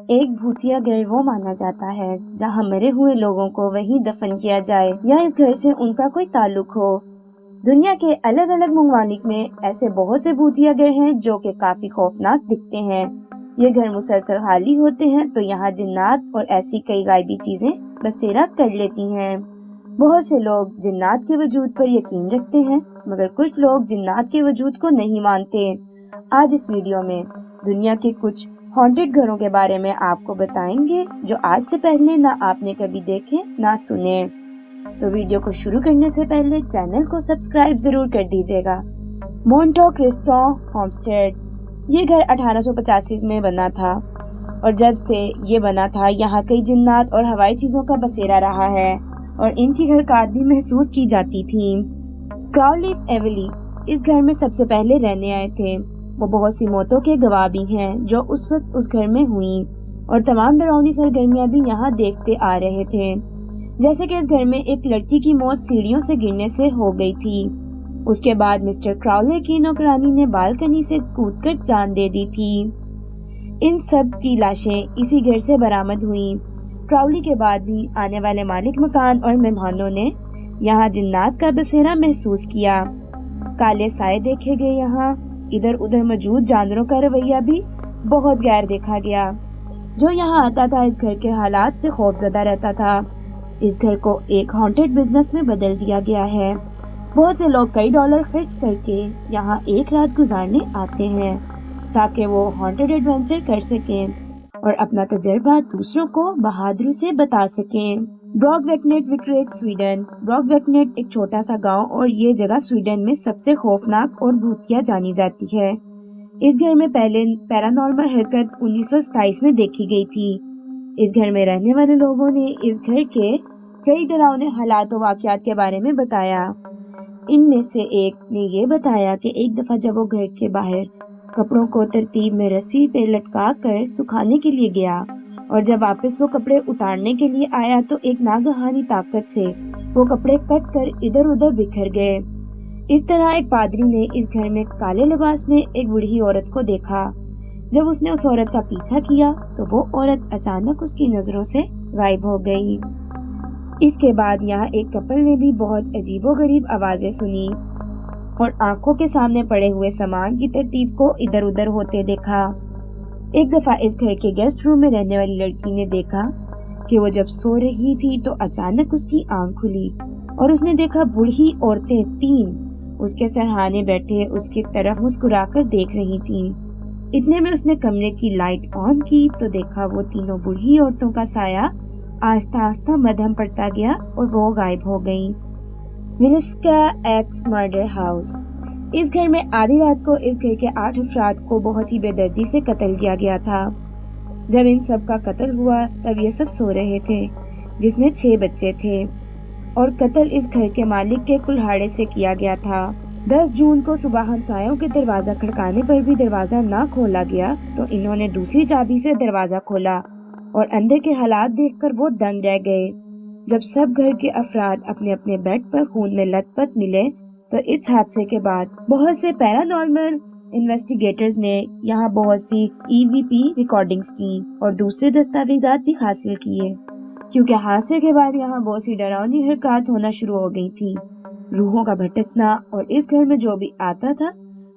ایک بھوتیا گھر وہ مانا جاتا ہے جہاں مرے ہوئے لوگوں کو وہیں دفن کیا جائے یا اس گھر سے ان کا کوئی تعلق ہو۔ دنیا کے الگ الگ ممالک میں ایسے بہت سے بھوتیا گھر ہیں جو کہ کافی خوفناک دکھتے ہیں۔ یہ گھر مسلسل خالی ہوتے ہیں تو یہاں جنات اور ایسی کئی غائبی چیزیں بسیرا کر لیتی ہیں۔ بہت سے لوگ جنات کے وجود پر یقین رکھتے ہیں مگر کچھ لوگ جنات کے وجود کو نہیں مانتے۔ آج اس ویڈیو میں دنیا کے کچھ ہانٹڈ گھروں کے بارے میں آپ کو بتائیں گے جو آج سے پہلے نہ آپ نے کبھی دیکھے نہ سنے۔ تو ویڈیو کو شروع کرنے سے پہلے چینل کو سبسکرائب ضرور کر دیجیے گا۔ مونٹو کرسٹو ہومسٹیڈ، یہ گھر 1885 میں بنا تھا اور جب سے یہ بنا تھا یہاں کئی جنات اور ہوائی چیزوں کا بسیرا رہا ہے اور ان کی حرکات بھی محسوس کی جاتی تھی۔ کراؤلیف ایولی اس گھر میں سب سے پہلے رہنے آئے تھے۔ وہ بہت سی موتوں کے گواہ بھی ہیں جو اس وقت اس گھر میں ہوئیں اور تمام ڈراؤنی سرگرمیاں بھی یہاں دیکھتے آ رہے تھے، جیسے کہ اس گھر میں ایک لڑکی کی موت سیڑھیوں سے گرنے سے ہو گئی تھی۔ اس کے بعد مسٹر کراؤلے کی نوکرانی نے بالکنی سے کود کر جان دے دی تھی۔ ان سب کی لاشیں اسی گھر سے برآمد ہوئیں۔ کراؤلی کے بعد بھی آنے والے مالک مکان اور مہمانوں نے یہاں جنات کا بسیرا محسوس کیا۔ کالے سائے دیکھے گئے، یہاں ادھر ادھر موجود جانوروں کا رویہ بھی بہت غیر دیکھا گیا۔ جو یہاں آتا تھا اس گھر کے حالات سے خوف زدہ رہتا تھا۔ اس گھر کو ایک ہانٹڈ بزنس میں بدل دیا گیا ہے۔ بہت سے لوگ کئی ڈالر خرچ کر کے یہاں ایک رات گزارنے آتے ہیں تاکہ وہ ہانٹڈ ایڈونچر کر سکیں اور اپنا تجربہ دوسروں کو بہادری سے بتا سکیں۔ براکویکنیٹ وکریج، سویڈن۔ براکویکنیٹ ایک چھوٹا سا گاؤں اور یہ جگہ سویڈن میں سب سے خوفناک اور بھوتیا جانی جاتی ہے۔ اس گھر میں پہلے پیرانارمل حرکت 1927 میں دیکھی گئی تھی۔ اس گھر میں رہنے والے لوگوں نے اس گھر کے کئی ڈراؤنے حالات و واقعات کے بارے میں بتایا۔ ان میں سے ایک نے یہ بتایا کہ ایک دفعہ جب وہ گھر کے باہر کپڑوں کو ترتیب میں رسی پہ لٹکا کر سکھانے کے لیے گیا اور جب واپس وہ کپڑے اتارنے کے لیے آیا تو ایک ناگہانی طاقت سے وہ کپڑے کٹ کر ادھر ادھر بکھر گئے۔ اس طرح ایک پادری نے اس گھر میں کالے لباس میں ایک بوڑھی عورت کو دیکھا۔ جب اس نے اس عورت کا پیچھا کیا تو وہ عورت اچانک اس کی نظروں سے غائب ہو گئی۔ اس کے بعد یہاں ایک کپل نے بھی بہت عجیب و غریب آوازیں سنی اور آنکھوں کے سامنے پڑے ہوئے سامان کی ترتیب کو ادھر ادھر ہوتے دیکھا۔ ایک دفعہ اس گھر کے گیسٹ روم میں رہنے والی لڑکی نے دیکھا کہ وہ جب سو رہی تھی تو اچانک اس کی آنکھ کھلی اور اس نے دیکھا بوڑھی عورتیں 3 اس کے سرہانے بیٹھے اس کی طرف مسکرا کر دیکھ رہی تھیں۔ اتنے میں اس نے کمرے کی لائٹ آن کی تو دیکھا وہ تینوں بوڑھی عورتوں کا سایہ آہستہ آہستہ مدھم پڑتا گیا اور وہ غائب ہو گئیں۔ ویلسکا ایکس مرڈر ہاؤس، اس گھر میں آدھی رات کو اس گھر کے 8 افراد کو بہت ہی بے دردی سے قتل کیا گیا تھا۔ جب ان سب کا قتل ہوا تب یہ سب سو رہے تھے جس میں 6 بچے تھے اور قتل اس گھر کے مالک کے کلہاڑے سے کیا گیا تھا۔ 10 جون کو صبح ہمسایوں کے دروازہ کھڑکانے پر بھی دروازہ نہ کھولا گیا تو انہوں نے دوسری چابی سے دروازہ کھولا اور اندر کے حالات دیکھ کر وہ دنگ رہ گئے۔ جب سب گھر کے افراد اپنے اپنے بیڈ پر خون میں لت پت ملے تو اس حادثے کے بعد بہت سے پیرانارمل انویسٹیگیٹرز نے یہاں بہت سی EVP ریکارڈنگز کی اور دوسرے دستاویزات بھی حاصل کیے، کیونکہ حادثے کے بعد یہاں بہت سی ڈراؤنی حرکات ہونا شروع ہو گئی تھی، روحوں کا بھٹکنا، اور اس گھر میں جو بھی آتا تھا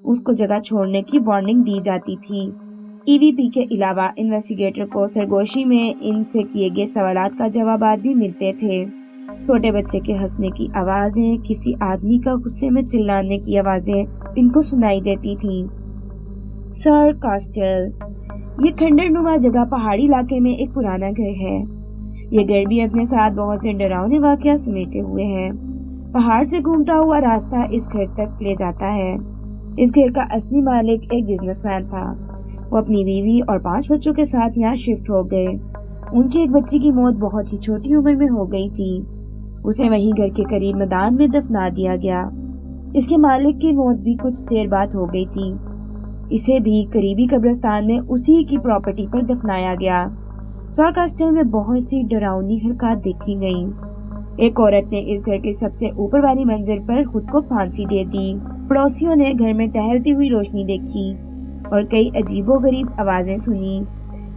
اس کو جگہ چھوڑنے کی وارننگ دی جاتی تھی۔ EVP کے علاوہ انویسٹیگیٹر کو سرگوشی میں ان سے کیے گئے سوالات کا جوابات بھی ملتے تھے۔ چھوٹے بچے کے ہنسنے کی آوازیں، کسی آدمی کا غصے میں چلانے کی آوازیں ان کو سنائی دیتی تھیں۔ سر کاسٹل، یہ کھنڈر نما جگہ پہاڑی علاقے میں ایک پرانا گھر ہے۔ یہ گھر بھی اپنے ساتھ بہت سے ڈراؤنے واقعات سمیٹے ہوئے ہیں۔ پہاڑ سے گھومتا ہوا راستہ اس گھر تک لے جاتا ہے۔ اس گھر کا اصلی مالک ایک بزنس مین تھا۔ وہ اپنی بیوی اور 5 بچوں کے ساتھ یہاں شفٹ ہو گئے۔ ان کی ایک بچی کی موت بہت ہی چھوٹی عمر میں ہو گئی تھی۔ اسے وہیں گھر کے قریب میدان میں دفنا دیا گیا۔ اس کے مالک کی موت بھی کچھ دیر بعد ہو گئی تھی۔ اسے بھی قریبی قبرستان میں اسی کی پراپرٹی پر دفنایا گیا۔ سوارکاسٹل میں بہت سی ڈراؤنی حرکات دیکھی گئیں۔ ایک عورت نے اس گھر کے سب سے اوپر والی منزل پر خود کو پھانسی دے دی۔ پڑوسیوں نے گھر میں ٹہلتی ہوئی روشنی دیکھی اور کئی عجیب و غریب آوازیں سنی۔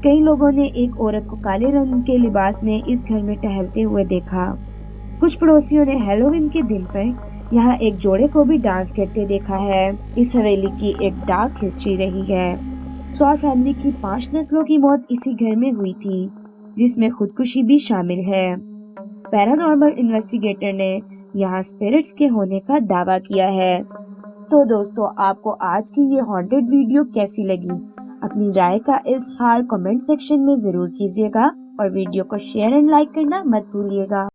کئی لوگوں نے ایک عورت کو کالے رنگ کے لباس میں اس گھر میں ٹہلتے ہوئے دیکھا۔ کچھ پڑوسیوں نے ہیلووین کے دن پر یہاں ایک جوڑے کو بھی ڈانس کرتے دیکھا ہے۔ اس حویلی کی ایک ڈارک ہسٹری رہی ہے۔ سوار فیملی کی 5 نسلوں کی موت اسی گھر میں ہوئی تھی، جس میں خودکشی بھی شامل ہے۔ پیرانارمل انویسٹیگیٹر نے یہاں اسپرٹس کے ہونے کا دعویٰ کیا ہے۔ تو دوستو، آپ کو آج کی یہ ہانٹڈ ویڈیو کیسی لگی؟ اپنی رائے کا اظہار کمنٹ سیکشن میں ضرور کیجیے گا اور ویڈیو کو شیئر اینڈ لائک کرنا مت بھولیے گا۔